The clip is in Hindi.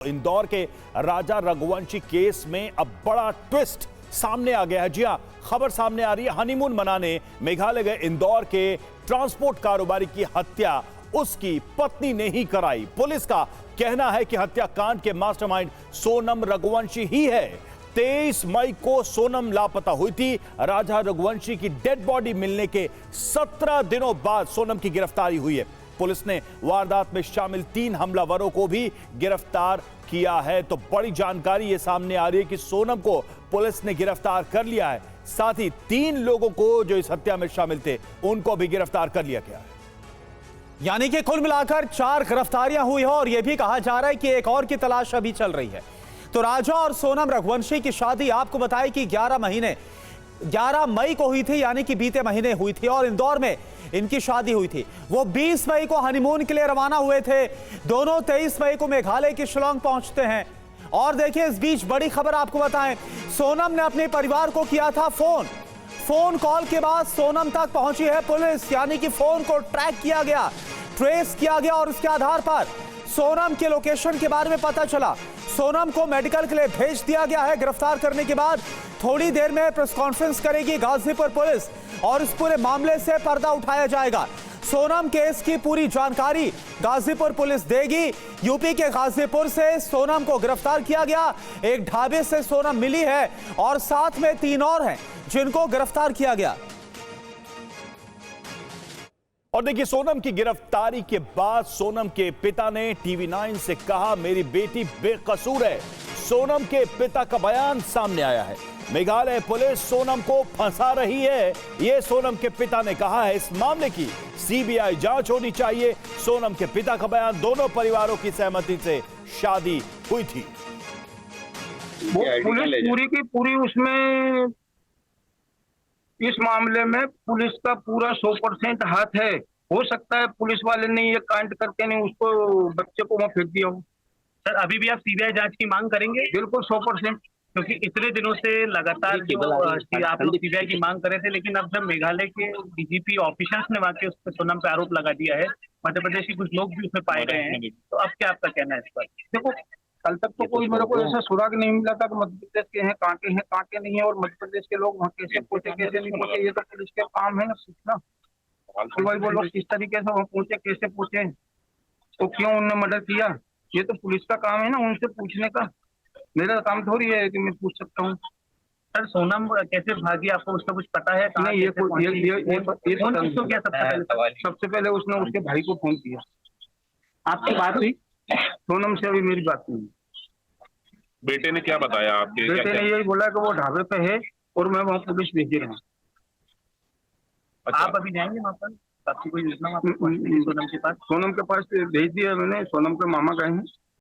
इंदौर के राजा रघुवंशी केस में अब बड़ा ट्विस्ट सामने आ गया है। जी हां, खबर सामने आ रही है। हनीमून मनाने मेघालय गए इंदौर के ट्रांसपोर्ट कारोबारी की हत्या उसकी पत्नी ने ही कराई। पुलिस का कहना है कि हत्याकांड के मास्टरमाइंड सोनम रघुवंशी ही है। 23 मई को सोनम लापता हुई थी। राजा रघुवंशी की डेड बॉडी मिलने के 17 दिनों बाद सोनम की गिरफ्तारी हुई है। पुलिस ने वारदात में शामिल 3 हमलावरों को भी गिरफ्तार किया है। तो बड़ी जानकारी ये सामने आ रही है कि सोनम को पुलिस ने गिरफ्तार कर लिया है। साथ ही 3 लोगों को जो इस हत्या में शामिल थे उनको भी गिरफ्तार कर लिया गया है। यानी कि कुल मिलाकर 4 गिरफ्तारियां हुई हैं और यह भी कहा जा रहा है कि एक और की तलाश अभी चल रही है। तो राजा और सोनम रघुवंशी की शादी आपको बताएं कि 11 मई को हुई थी, यानी कि बीते महीने हुई थी और इंदौर में इनकी शादी हुई थी। वो 20 मई को हनीमून के लिए रवाना हुए थे। दोनों 23 मई को मेघालय के शिलांग पहुंचते हैं। और देखिए, इस बीच बड़ी खबर आपको बताएं, सोनम ने अपने परिवार को किया था फोन कॉल के बाद सोनम तक पहुंची है पुलिस। यानी कि फोन को ट्रैक किया गया, ट्रेस किया गया और उसके आधार पर सोनम के लोकेशन के बारे में पता चला। सोनम को मेडिकल के लिए भेज दिया गया है। गिरफ्तार करने के बाद थोड़ी देर में प्रेस कॉन्फ्रेंस करेगी गाजीपुर पुलिस और इस पूरे मामले से पर्दा उठाया जाएगा। सोनम केस की पूरी जानकारी गाजीपुर पुलिस देगी। यूपी के गाजीपुर से सोनम को गिरफ्तार किया गया। एक ढाबे से सोनम मिली है और साथ में 3 और हैं जिनको गिरफ्तार किया गया। और देखिए, सोनम की गिरफ्तारी के बाद सोनम के पिता ने टीवी 9 से कहा, मेरी बेटी बेकसूर है। सोनम के पिता का बयान सामने आया है। मेघालय पुलिस सोनम को फंसा रही है, यह सोनम के पिता ने कहा है। इस मामले की सीबीआई जांच होनी चाहिए। सोनम के पिता का बयान, दोनों परिवारों की सहमति से शादी हुई थी। वो पुलिस पूरी की पूरी उसमें, इस मामले में पुलिस का पूरा 100% हाथ है। हो सकता है पुलिस वाले ने ये कांड करके नहीं उसको, बच्चे को वहां फेंक दिया हो। सर, अभी भी आप सीबीआई जांच की मांग करेंगे? बिल्कुल 100%। क्योंकि इतने दिनों से लगातार जो आप लोग सीबीआई की मांग कर रहे थे, लेकिन अब जब मेघालय के डीजीपी ऑफिसर्स ने वहां के उस पर सोनम पे आरोप लगा दिया है, मध्य प्रदेश के कुछ लोग भी उसमें पाए गए हैं, तो अब क्या आपका कहना है इस पर? देखो, कल तक तो कोई मेरे को ऐसा सुराग नहीं मिला था कि मध्य प्रदेश के हैं, कांटे नहीं है, और मध्य प्रदेश के लोग वहाँ कैसे पहुंचे कैसे नहीं पहुंचे, ये तो पुलिस के काम है ना पूछना। तो भाई वो लोग किस तरीके से वहाँ पहुंचे, कैसे पहुंचे, तो क्यों उनने मर्डर किया, ये तो पुलिस का काम है ना उनसे पूछने का। मेरा काम थोड़ी है कि मैं पूछ सकता हूँ। सर, सोनम कैसे भागी, आपको उसका कुछ पता है? नहीं, सबसे पहले उसने उसके भाई को फोन किया। आपकी बात हुई? सोनम से अभी मेरी बात नहीं। बेटे ने क्या बताया आपके? बेटे ने यही बोला कि वो ढाबे पे है और मैं वहाँ पुलिस भेज रहा हूँ। आप अभी जाएंगे वहाँ पर? आपकी कोई योजना सोनम के पास? सोनम के पास भेज दिया मैंने। सोनम के मामा गए हैं,